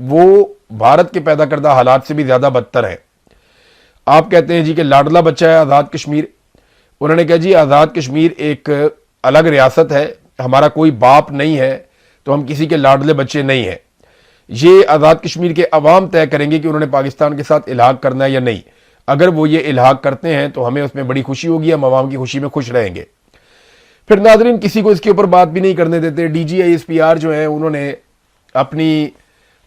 وہ بھارت کے پیدا کردہ حالات سے بھی زیادہ بدتر ہے. آپ کہتے ہیں جی کہ لاڈلا بچہ ہے آزاد کشمیر. انہوں نے کہا جی آزاد کشمیر ایک الگ ریاست ہے, ہمارا کوئی باپ نہیں ہے, تو ہم کسی کے لاڈلے بچے نہیں ہیں. یہ آزاد کشمیر کے عوام طے کریں گے کہ انہوں نے پاکستان کے ساتھ الحاق کرنا ہے یا نہیں. اگر وہ یہ الحاق کرتے ہیں تو ہمیں اس میں بڑی خوشی ہوگی, ہم عوام کی خوشی میں خوش رہیں گے. پھر ناظرین کسی کو اس کے اوپر بات بھی نہیں کرنے دیتے. D G I S P R جو ہیں انہوں نے اپنی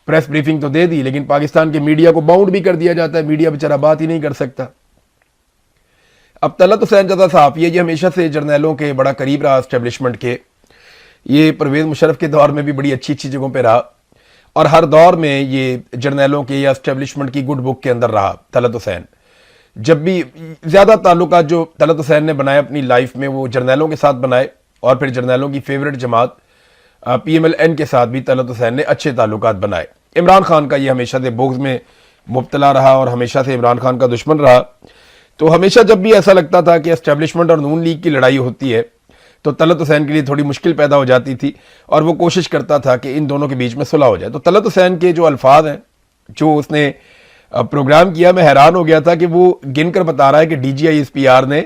پریس بریفنگ تو دے دی, لیکن پاکستان کے میڈیا کو باؤنڈ بھی کر دیا جاتا ہے. میڈیا بیچارہ بات ہی نہیں کر سکتا. اب طلعت حسین جیسا صحافی ہے یہ ہمیشہ سے جرنیلوں کے بڑا قریب رہا, اسٹیبلشمنٹ کے. یہ پرویز مشرف کے دور میں بھی بڑی اچھی اچھی جگہوں پہ رہا, اور ہر دور میں یہ جرنیلوں کے یا اسٹیبلشمنٹ کی گڈ بک کے اندر رہا. طلعت حسین جب بھی زیادہ تعلقات جو طلعت حسین نے بنائے اپنی لائف میں وہ جرنیلوں کے ساتھ بنائے, اور پھر جرنیلوں کی فیورٹ جماعت پی ایم ایل این کے ساتھ بھی طلعت حسین نے اچھے تعلقات بنائے. عمران خان کا یہ ہمیشہ سے بغض میں مبتلا رہا اور ہمیشہ سے عمران خان کا دشمن رہا. تو ہمیشہ جب بھی ایسا لگتا تھا کہ اسٹیبلشمنٹ اور نون لیگ کی لڑائی ہوتی ہے تو طلعت حسین کے لیے تھوڑی مشکل پیدا ہو جاتی تھی, اور وہ کوشش کرتا تھا کہ ان دونوں کے بیچ میں صلح ہو جائے. تو طلعت حسین کے جو الفاظ ہیں جو اس نے پروگرام کیا, میں حیران ہو گیا تھا کہ وہ گن کر بتا رہا ہے کہ D G I S P R نے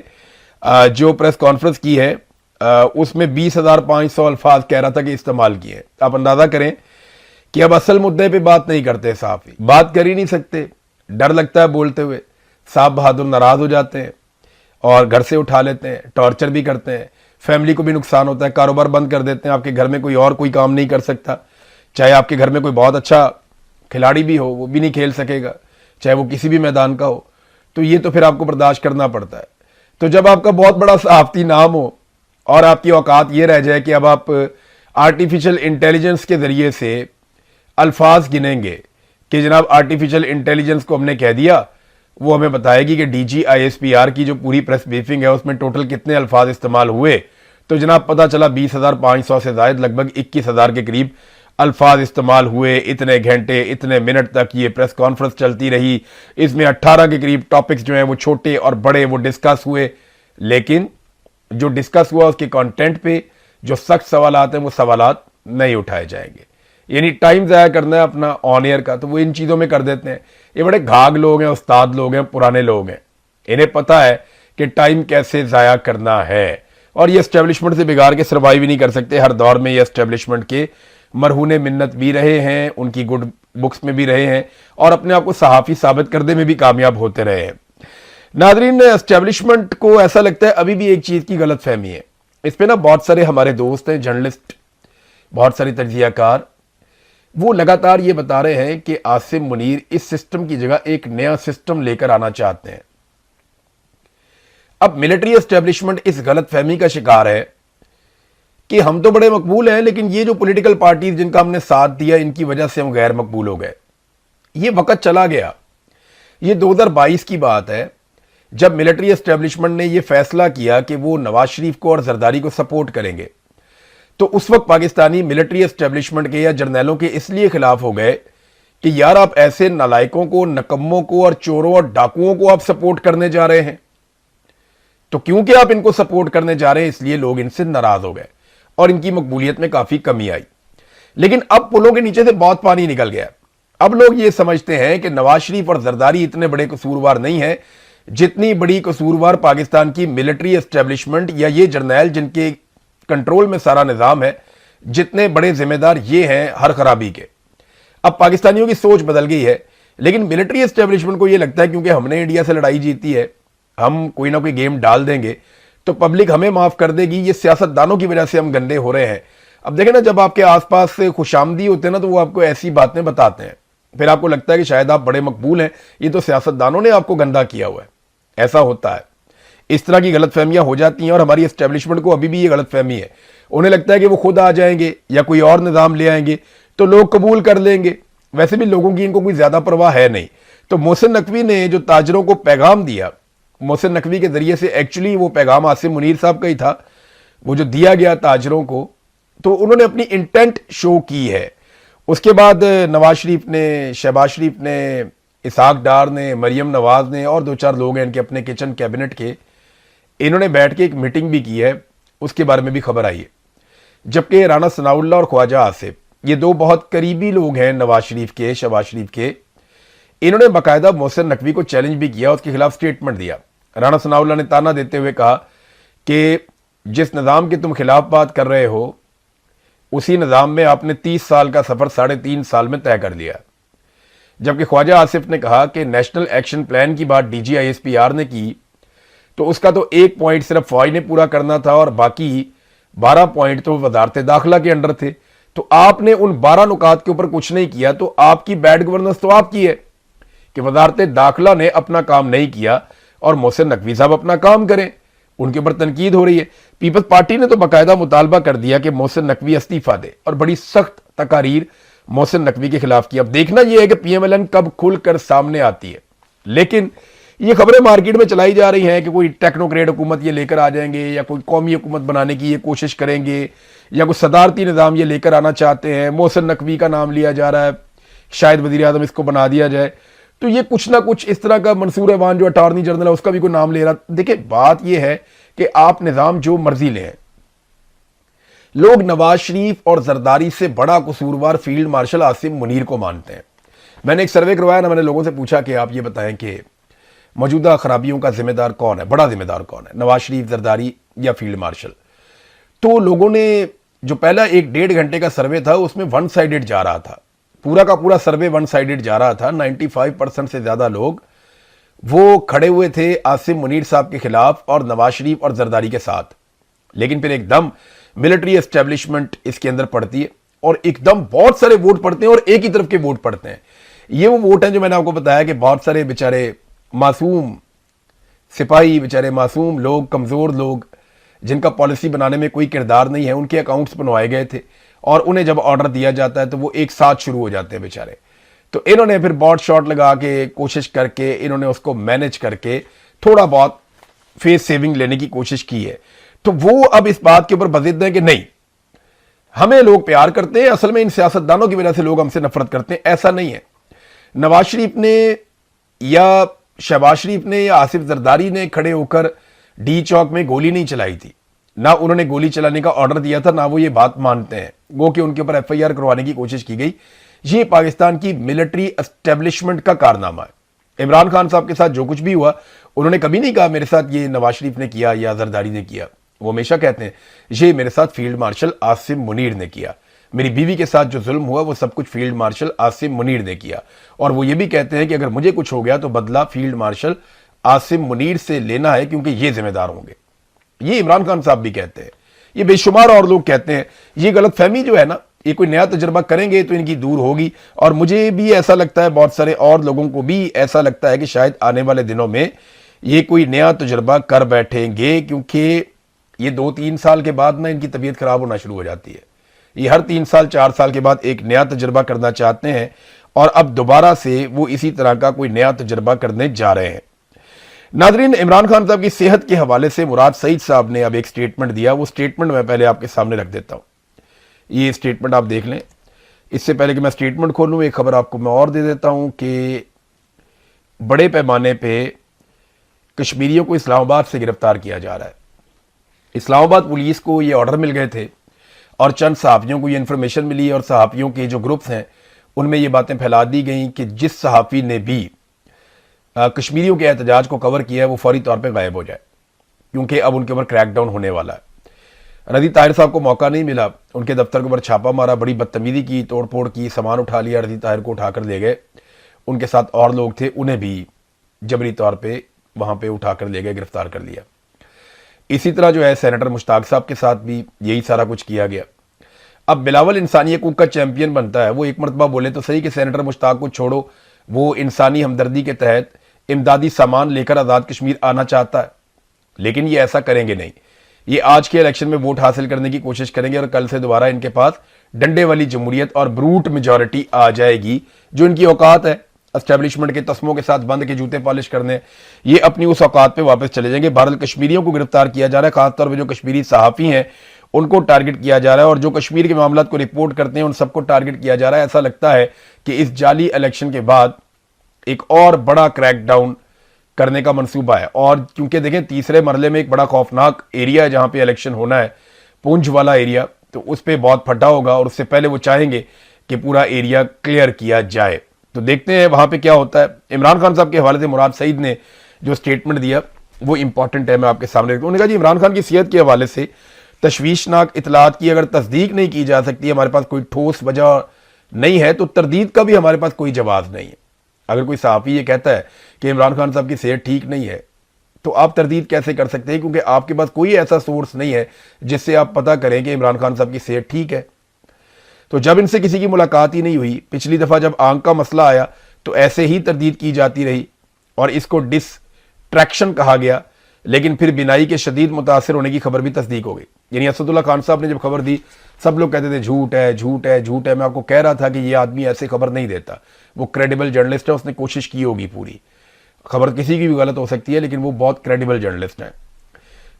جو پریس کانفرنس کی ہے اس میں 20,500 الفاظ کہہ رہا تھا کہ استعمال کیے ہیں. آپ اندازہ کریں کہ اب اصل مدعے پہ بات نہیں کرتے صحافی, بات کر ہی نہیں سکتے, ڈر لگتا ہے بولتے ہوئے. صاحب بہادر ناراض ہو جاتے ہیں اور گھر سے اٹھا لیتے ہیں, ٹارچر بھی کرتے ہیں, فیملی کو بھی نقصان ہوتا ہے, کاروبار بند کر دیتے ہیں. آپ کے گھر میں کوئی اور کوئی کام نہیں کر سکتا, چاہے آپ کے گھر میں کوئی بہت اچھا کھلاڑی بھی ہو وہ بھی نہیں کھیل سکے گا, چاہے وہ کسی بھی میدان کا ہو. تو یہ تو پھر آپ کو برداشت کرنا پڑتا ہے. تو جب آپ کا بہت بڑا صحافتی نام ہو اور آپ کی اوقات یہ رہ جائے کہ اب آپ آرٹیفیشل انٹیلیجنس کے ذریعے سے الفاظ گنیں گے کہ جناب آرٹیفیشل انٹیلیجنس کو ہم نے کہہ دیا, وہ ہمیں بتائے گی کہ D G I S P R کی جو پوری پریس بریفنگ ہے اس میں ٹوٹل کتنے الفاظ استعمال ہوئے, تو جناب پتہ چلا 20,500 سے زائد لگ بھگ 21,000 کے قریب الفاظ استعمال ہوئے. اتنے گھنٹے اتنے منٹ تک یہ پریس کانفرنس چلتی رہی, اس میں 18 کے قریب ٹاپکس جو ہیں وہ چھوٹے اور بڑے وہ ڈسکس ہوئے, لیکن جو ڈسکس ہوا اس کے کانٹینٹ پہ جو سخت سوالات ہیں وہ سوالات نہیں اٹھائے جائیں گے. یعنی ٹائم ضائع کرنا ہے اپنا آن ایئر کا, تو وہ ان چیزوں میں کر دیتے ہیں. یہ بڑے گھاگ لوگ ہیں, استاد لوگ ہیں, پرانے لوگ ہیں, انہیں پتہ ہے کہ ٹائم کیسے ضائع کرنا ہے, اور یہ اسٹیبلشمنٹ سے بگاڑ کے سروائیو بھی نہیں کر سکتے. ہر دور میں یہ اسٹیبلشمنٹ کے مرہون منت بھی رہے ہیں, ان کی گڈ بکس میں بھی رہے ہیں, اور اپنے آپ کو صحافی ثابت کرنے میں بھی کامیاب ہوتے رہے ہیں. ناظرین اسٹیبلشمنٹ کو ایسا لگتا ہے ابھی بھی ایک چیز کی غلط فہمی ہے. اس پہ نا بہت سارے ہمارے دوست ہیں جرنلسٹ, بہت سارے تجزیہ کار, وہ لگاتار یہ بتا رہے ہیں کہ عاصم منیر اس سسٹم کی جگہ ایک نیا سسٹم لے کر آنا چاہتے ہیں. اب ملٹری اسٹیبلشمنٹ اس غلط فہمی کا شکار ہے کہ ہم تو بڑے مقبول ہیں, لیکن یہ جو پولیٹیکل پارٹیز جن کا ہم نے ساتھ دیا ان کی وجہ سے ہم غیر مقبول ہو گئے. یہ وقت چلا گیا, یہ 2022 کی بات ہے جب ملٹری اسٹیبلشمنٹ نے یہ فیصلہ کیا کہ وہ نواز شریف کو اور زرداری کو سپورٹ کریں گے. تو اس وقت پاکستانی ملٹری اسٹیبلشمنٹ کے یا جرنیلوں کے اس لیے خلاف ہو گئے کہ یار آپ ایسے نالائکوں کو, نکموں کو اور چوروں اور ڈاکوؤں کو آپ سپورٹ کرنے جا رہے ہیں. تو کیونکہ آپ ان کو سپورٹ کرنے جا رہے ہیں اس لیے لوگ ان سے ناراض ہو گئے اور ان کی مقبولیت میں کافی کمی آئی. لیکن اب پلوں کے نیچے سے بہت پانی نکل گیا. اب لوگ یہ سمجھتے ہیں کہ نواز شریف اور زرداری اتنے بڑے قصوروار نہیں ہیں جتنی بڑی قصوروار پاکستان کی ملٹری اسٹیبلشمنٹ یا یہ جرنیل جن کے کنٹرول میں سارا نظام ہے, جتنے بڑے ذمہ دار یہ ہیں ہر خرابی کے. اب پاکستانیوں کی سوچ بدل گئی ہے, لیکن ملٹری اسٹیبلشمنٹ کو یہ لگتا ہے کیونکہ ہم نے انڈیا سے لڑائی جیتی ہے, ہم کوئی نہ کوئی گیم ڈال دیں گے تو پبلک ہمیں معاف کر دے گی, یہ سیاست دانوں کی وجہ سے ہم گندے ہو رہے ہیں. اب دیکھیں نا, جب آپ کے آس پاس سے خوش آمدی ہوتے ہیں نا تو وہ آپ کو ایسی باتیں بتاتے ہیں, پھر آپ کو لگتا ہے کہ شاید آپ بڑے مقبول ہیں, یہ تو سیاست دانوں نے آپ کو گندا کیا ہوا ہے. ایسا ہوتا ہے, اس طرح کی غلط فہمیاں ہو جاتی ہیں, اور ہماری اسٹیبلشمنٹ کو ابھی بھی یہ غلط فہمی ہے. انہیں لگتا ہے کہ وہ خود آ جائیں گے یا کوئی اور نظام لے آئیں گے تو لوگ قبول کر لیں گے. ویسے بھی لوگوں کی ان کو کوئی زیادہ پرواہ ہے نہیں. تو محسن نقوی نے جو تاجروں کو پیغام دیا, محسن نقوی کے ذریعے سے ایکچولی وہ پیغام عاصم منیر صاحب کا ہی تھا, وہ جو دیا گیا تاجروں کو, تو انہوں نے اپنی انٹینٹ شو کی ہے. اس کے بعد نواز شریف نے, شہباز شریف نے, اسحاق ڈار نے, مریم نواز نے اور 2-4 لوگ ہیں ان کے اپنے کچن کیبنٹ کے, انہوں نے بیٹھ کے ایک میٹنگ بھی کی ہے, اس کے بارے میں بھی خبر آئی ہے. جبکہ رانا ثناء اللہ اور خواجہ آصف یہ دو بہت قریبی لوگ ہیں نواز شریف کے، شہباز شریف کے، انہوں نے باقاعدہ محسن نقوی کو چیلنج بھی کیا، اس کے خلاف سٹیٹمنٹ دیا۔ رانا ثناء اللہ نے تانا دیتے ہوئے کہا کہ جس نظام کے تم خلاف بات کر رہے ہو اسی نظام میں آپ نے 30 سال کا سفر 3.5 سال میں طے کر لیا۔ جبکہ خواجہ آصف نے کہا کہ نیشنل ایکشن پلان کی بات D G I S P R نے کی تو اس کا تو 1 پوائنٹ صرف فوج نے پورا کرنا تھا اور باقی 12 پوائنٹ تو وزارت داخلہ کے انڈر تھے، تو آپ نے ان 12 نکات کے اوپر کچھ نہیں کیا، تو آپ کی بیڈ گورننس تو آپ کی ہے کہ وزارت داخلہ نے اپنا کام نہیں کیا اور محسن نقوی صاحب اپنا کام کریں۔ ان کے اوپر تنقید ہو رہی ہے۔ پیپلز پارٹی نے تو باقاعدہ مطالبہ کر دیا کہ محسن نقوی استعفیٰ دے اور بڑی سخت تقاریر محسن نقوی کے خلاف کی۔ اب دیکھنا یہ ہے کہ پی ایم ایل این کب کھل کر سامنے آتی ہے، لیکن یہ خبریں مارکیٹ میں چلائی جا رہی ہیں کہ کوئی ٹیکنوکریٹ حکومت یہ لے کر آ جائیں گے یا کوئی قومی حکومت بنانے کی یہ کوشش کریں گے یا کوئی صدارتی نظام یہ لے کر آنا چاہتے ہیں۔ محسن نقوی کا نام لیا جا رہا ہے، شاید وزیر اعظم اس کو بنا دیا جائے، تو یہ کچھ نہ کچھ اس طرح کا منصور ایوان جو اٹارنی جنرل ہے اس کا بھی کوئی نام لے رہا۔ دیکھیں بات یہ ہے کہ آپ نظام جو مرضی لیں، لوگ نواز شریف اور زرداری سے بڑا قصوروار فیلڈ مارشل عاصم منیر کو مانتے ہیں۔ میں نے ایک سروے کروایا نا، میں نے لوگوں سے پوچھا کہ آپ یہ بتائیں کہ موجودہ خرابیوں کا ذمہ دار کون ہے، بڑا ذمہ دار کون ہے، نواز شریف، زرداری یا فیلڈ مارشل؟ تو لوگوں نے جو پہلا 1.5 گھنٹے کا سروے تھا اس میں ون سائیڈڈ جا رہا تھا، پورا کا پورا سروے ون سائیڈڈ جا رہا تھا۔ 95% سے زیادہ لوگ وہ کھڑے ہوئے تھے عاصم منیر صاحب کے خلاف اور نواز شریف اور زرداری کے ساتھ، لیکن پھر ایک دم ملٹری اسٹیبلشمنٹ اس کے اندر پڑتی ہے اور ایک دم بہت سارے ووٹ پڑتے ہیں اور ایک ہی طرف کے ووٹ پڑتے ہیں۔ یہ وہ ووٹ ہیں جو میں نے آپ کو بتایا کہ بہت سارے بیچارے معصوم سپاہی، بیچارے معصوم لوگ، کمزور لوگ جن کا پالیسی بنانے میں کوئی کردار نہیں ہے، ان کے اکاؤنٹس بنوائے گئے تھے اور انہیں جب آرڈر دیا جاتا ہے تو وہ ایک ساتھ شروع ہو جاتے ہیں بیچارے۔ تو انہوں نے پھر باٹ شاٹ لگا کے کوشش کر کے انہوں نے اس کو مینج کر کے تھوڑا بہت فیس سیونگ لینے کی کوشش کی ہے۔ تو وہ اب اس بات کے اوپر بضد ہیں کہ نہیں، ہمیں لوگ پیار کرتے ہیں، اصل میں ان سیاستدانوں کی وجہ سے لوگ ہم سے نفرت کرتے ہیں۔ ایسا نہیں ہے۔ نواز شریف نے یا شہباز شریف نے یا آصف زرداری نے کھڑے ہو کر ڈی چوک میں گولی نہیں چلائی تھی، نہ انہوں نے گولی چلانے کا آرڈر دیا تھا، نہ وہ یہ بات مانتے ہیں، وہ کہ ان کے اوپر ایف آئی آر کروانے کی کوشش کی گئی۔ یہ پاکستان کی ملٹری اسٹیبلشمنٹ کا کارنامہ ہے۔ عمران خان صاحب کے ساتھ جو کچھ بھی ہوا انہوں نے کبھی نہیں کہا میرے ساتھ یہ نواز شریف نے کیا یا زرداری نے کیا، وہ ہمیشہ کہتے ہیں یہ میرے ساتھ فیلڈ مارشل عاصم منیر نے کیا، میری بیوی کے ساتھ جو ظلم ہوا وہ سب کچھ فیلڈ مارشل عاصم منیر نے کیا، اور وہ یہ بھی کہتے ہیں کہ اگر مجھے کچھ ہو گیا تو بدلہ فیلڈ مارشل عاصم منیر سے لینا ہے کیونکہ یہ ذمہ دار ہوں گے۔ یہ عمران خان صاحب بھی کہتے ہیں، یہ بے شمار اور لوگ کہتے ہیں۔ یہ غلط فہمی جو ہے نا، یہ کوئی نیا تجربہ کریں گے تو ان کی دور ہوگی، اور مجھے بھی ایسا لگتا ہے، بہت سارے اور لوگوں کو بھی ایسا لگتا ہے کہ شاید آنے والے دنوں میں یہ کوئی نیا تجربہ کر بیٹھیں گے، کیونکہ یہ 2-3 سال کے بعد نا ان کی طبیعت خراب ہونا شروع ہو جاتی ہے۔ یہ ہر 3 سال 4 سال کے بعد ایک نیا تجربہ کرنا چاہتے ہیں اور اب دوبارہ سے وہ اسی طرح کا کوئی نیا تجربہ کرنے جا رہے ہیں۔ ناظرین، عمران خان صاحب کی صحت کے حوالے سے مراد سعید صاحب نے اب ایک سٹیٹمنٹ دیا، وہ سٹیٹمنٹ میں پہلے آپ کے سامنے رکھ دیتا ہوں۔ یہ سٹیٹمنٹ آپ دیکھ لیں۔ اس سے پہلے کہ میں سٹیٹمنٹ کھولوں ایک خبر آپ کو میں اور دے دیتا ہوں کہ بڑے پیمانے پہ کشمیریوں کو اسلام آباد سے گرفتار کیا جا رہا ہے۔ اسلام آباد پولیس کو یہ آرڈر مل گئے تھے اور چند صحافیوں کو یہ انفارمیشن ملی، اور صحافیوں کے جو گروپس ہیں ان میں یہ باتیں پھیلا دی گئیں کہ جس صحافی نے بھی کشمیریوں کے احتجاج کو کور کیا ہے وہ فوری طور پہ غائب ہو جائے، کیونکہ اب ان کے اوپر کریک ڈاؤن ہونے والا ہے۔ رضی طاہر صاحب کو موقع نہیں ملا، ان کے دفتر کے اوپر چھاپا مارا، بڑی بدتمیزی کی، توڑ پھوڑ کی، سامان اٹھا لیا، رضی طاہر کو اٹھا کر لے گئے، ان کے ساتھ اور لوگ تھے انہیں بھی جبری طور پہ وہاں پہ اٹھا کر لے گئے، گرفتار کر لیا۔ اسی طرح جو ہے سینیٹر مشتاق صاحب کے ساتھ بھی یہی سارا کچھ کیا گیا۔ اب بلاول انسانی حقوق کا چیمپئن بنتا ہے، وہ ایک مرتبہ بولے تو صحیح کہ سینیٹر مشتاق کو چھوڑو، وہ انسانی ہمدردی کے تحت امدادی سامان لے کر آزاد کشمیر آنا چاہتا ہے، لیکن یہ ایسا کریں گے نہیں۔ یہ آج کے الیکشن میں ووٹ حاصل کرنے کی کوشش کریں گے اور کل سے دوبارہ ان کے پاس ڈنڈے والی جمہوریت اور بروٹ میجورٹی آ جائے گی، جو ان کی اوقات ہے اسٹیبلشمنٹ کے تسموں کے ساتھ بند کے جوتے پالش کرنے، یہ اپنی اس اوقات پہ واپس چلے جائیں گے۔ بہرحال کشمیریوں کو گرفتار کیا جا رہا ہے، خاص طور پہ جو کشمیری صحافی ہیں ان کو ٹارگٹ کیا جا رہا ہے، اور جو کشمیر کے معاملات کو رپورٹ کرتے ہیں ان سب کو ٹارگٹ کیا جا رہا ہے۔ ایسا لگتا ہے کہ اس جعلی الیکشن کے بعد ایک اور بڑا کریک ڈاؤن کرنے کا منصوبہ ہے، اور کیونکہ دیکھیں تیسرے مرحلے میں ایک بڑا خوفناک ایریا ہے جہاں پہ الیکشن ہونا ہے، پونچھ والا ایریا، تو اس پہ بہت پھٹا ہوگا اور اس سے پہلے وہ چاہیں گے کہ پورا ایریا کلیئر کیا جائے. تو دیکھتے ہیں وہاں پہ کیا ہوتا ہے. عمران خان صاحب کے حوالے سے مراد سعید نے جو سٹیٹمنٹ دیا وہ امپورٹنٹ ہے, میں آپ کے سامنے رکھتا ہوں. انہوں نے کہا جی عمران خان کی صحت کے حوالے سے تشویشناک اطلاعات کی اگر تصدیق نہیں کی جا سکتی, ہمارے پاس کوئی ٹھوس وجہ نہیں ہے, تو تردید کا بھی ہمارے پاس کوئی جواز نہیں ہے. اگر کوئی صحافی یہ کہتا ہے کہ عمران خان صاحب کی صحت ٹھیک نہیں ہے تو آپ تردید کیسے کر سکتے ہیں, کیونکہ آپ کے پاس کوئی ایسا سورس نہیں ہے جس سے آپ پتہ کریں کہ عمران خان صاحب کی صحت ٹھیک ہے. تو جب ان سے کسی کی ملاقات ہی نہیں ہوئی, پچھلی دفعہ جب آنکھ کا مسئلہ آیا تو ایسے ہی تردید کی جاتی رہی اور اس کو ڈسٹریکشن کہا گیا, لیکن پھر بینائی کے شدید متاثر ہونے کی خبر بھی تصدیق ہو گئی. یعنی اسد اللہ خان صاحب نے جب خبر دی سب لوگ کہتے تھے جھوٹ ہے جھوٹ ہے جھوٹ ہے. میں آپ کو کہہ رہا تھا کہ یہ آدمی ایسے خبر نہیں دیتا, وہ کریڈیبل جرنلسٹ ہے, اس نے کوشش کی ہوگی پوری. خبر کسی کی بھی غلط ہو سکتی ہے لیکن وہ بہت کریڈیبل جرنلسٹ ہیں.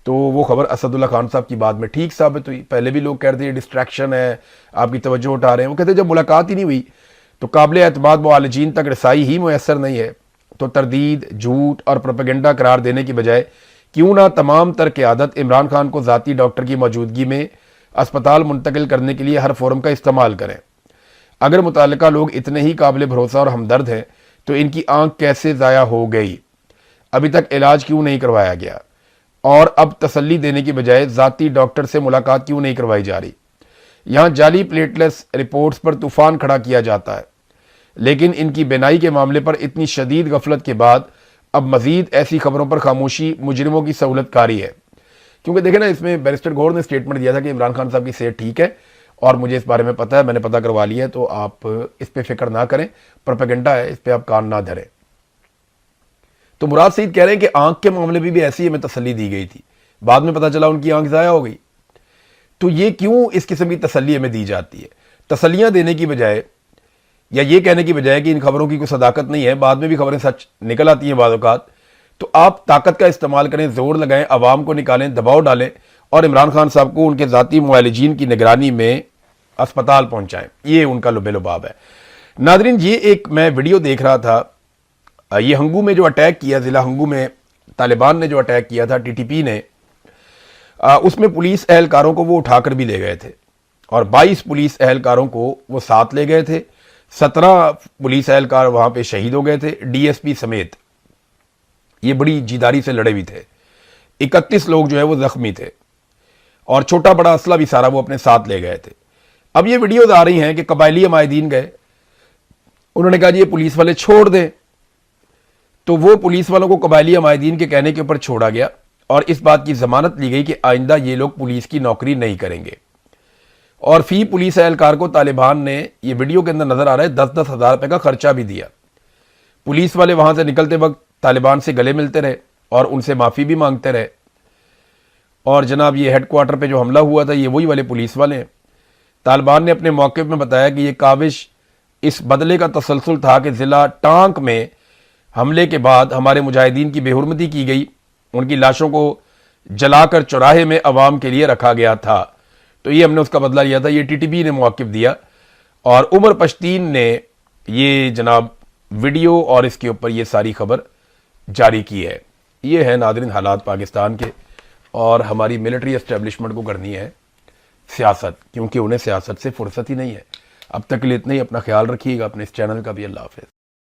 تو وہ خبر اسد اللہ خان صاحب کی بعد میں ٹھیک ثابت ہوئی. پہلے بھی لوگ کہتے ہیں ڈسٹریکشن ہے, آپ کی توجہ اٹھا رہے ہیں. وہ کہتے ہیں جب ملاقات ہی نہیں ہوئی تو قابل اعتماد معالجین تک رسائی ہی میسر نہیں ہے, تو تردید, جھوٹ اور پروپیگنڈا قرار دینے کی بجائے کیوں نہ تمام تر قیادت عمران خان کو ذاتی ڈاکٹر کی موجودگی میں اسپتال منتقل کرنے کے لیے ہر فورم کا استعمال کریں. اگر متعلقہ لوگ اتنے ہی قابل بھروسہ اور ہمدرد ہیں تو ان کی آنکھ کیسے ضائع ہو گئی, ابھی تک علاج کیوں نہیں کروایا گیا, اور اب تسلی دینے کی بجائے ذاتی ڈاکٹر سے ملاقات کیوں نہیں کروائی جا رہی. یہاں جعلی پلیٹلیس رپورٹس پر طوفان کھڑا کیا جاتا ہے, لیکن ان کی بینائی کے معاملے پر اتنی شدید غفلت کے بعد اب مزید ایسی خبروں پر خاموشی مجرموں کی سہولت کاری ہے. کیونکہ دیکھیں نا, اس میں بیرسٹر گور نے سٹیٹمنٹ دیا تھا کہ عمران خان صاحب کی صحت ٹھیک ہے اور مجھے اس بارے میں پتہ ہے, میں نے پتہ کروا لیا ہے, تو آپ اس پہ فکر نہ کریں, پروپیگنڈا ہے, اس پہ آپ کان نہ دھریں. تو مراد سعید کہہ رہے ہیں کہ آنکھ کے معاملے بھی ایسی ہمیں تسلی دی گئی تھی, بعد میں پتہ چلا ان کی آنکھ ضائع ہو گئی. تو یہ کیوں اس قسم کی تسلی ہمیں دی جاتی ہے؟ تسلیاں دینے کی بجائے یا یہ کہنے کی بجائے کہ ان خبروں کی کوئی صداقت نہیں ہے, بعد میں بھی خبریں سچ نکل آتی ہیں بعض اوقات, تو آپ طاقت کا استعمال کریں, زور لگائیں, عوام کو نکالیں, دباؤ ڈالیں اور عمران خان صاحب کو ان کے ذاتی معالجین کی نگرانی میں اسپتال پہنچائیں. یہ ان کا لب لباب ہے. ناظرین, یہ ایک میں ویڈیو دیکھ رہا تھا, یہ ہنگو میں جو اٹیک کیا, ضلع ہنگو میں طالبان نے جو اٹیک کیا تھا, ٹی ٹی پی نے, اس میں پولیس اہلکاروں کو وہ اٹھا کر بھی لے گئے تھے اور 22 پولیس اہلکاروں کو وہ ساتھ لے گئے تھے. 17 پولیس اہلکار وہاں پہ شہید ہو گئے تھے, ڈی ایس پی سمیت. یہ بڑی جیداری سے لڑے ہوئے تھے. 31 لوگ جو ہے وہ زخمی تھے اور چھوٹا بڑا اسلحہ بھی سارا وہ اپنے ساتھ لے گئے تھے. اب یہ ویڈیوز آ رہی ہیں کہ قبائلی عمائدین گئے, انہوں نے کہا جی یہ پولیس والے چھوڑ دیں, تو وہ پولیس والوں کو قبائلی عمائدین کے کہنے کے اوپر چھوڑا گیا اور اس بات کی ضمانت لی گئی کہ آئندہ یہ لوگ پولیس کی نوکری نہیں کریں گے. اور فی پولیس اہلکار کو طالبان نے, یہ ویڈیو کے اندر نظر آ رہا ہے, 10-10 ہزار روپے کا خرچہ بھی دیا. پولیس والے وہاں سے نکلتے وقت طالبان سے گلے ملتے رہے اور ان سے معافی بھی مانگتے رہے. اور جناب یہ ہیڈ کوارٹر پہ جو حملہ ہوا تھا یہ وہی والے پولیس والے ہیں. طالبان نے اپنے موقف میں بتایا کہ یہ کاوش اس بدلے کا تسلسل تھا کہ ضلع ٹانک میں حملے کے بعد ہمارے مجاہدین کی بے حرمتی کی گئی, ان کی لاشوں کو جلا کر چوراہے میں عوام کے لیے رکھا گیا تھا, تو یہ ہم نے اس کا بدلہ لیا تھا. یہ ٹی ٹی پی نے موقف دیا اور عمر پشتین نے یہ جناب ویڈیو اور اس کے اوپر یہ ساری خبر جاری کی ہے. یہ ہے ناظرین حالات پاکستان کے, اور ہماری ملٹری اسٹیبلشمنٹ کو کرنی ہے سیاست, کیونکہ انہیں سیاست سے فرصت ہی نہیں ہے. اب تک کے لیے اتنا ہی, اپنا خیال رکھیے گا, اپنے اس چینل کا بھی. اللہ حافظ.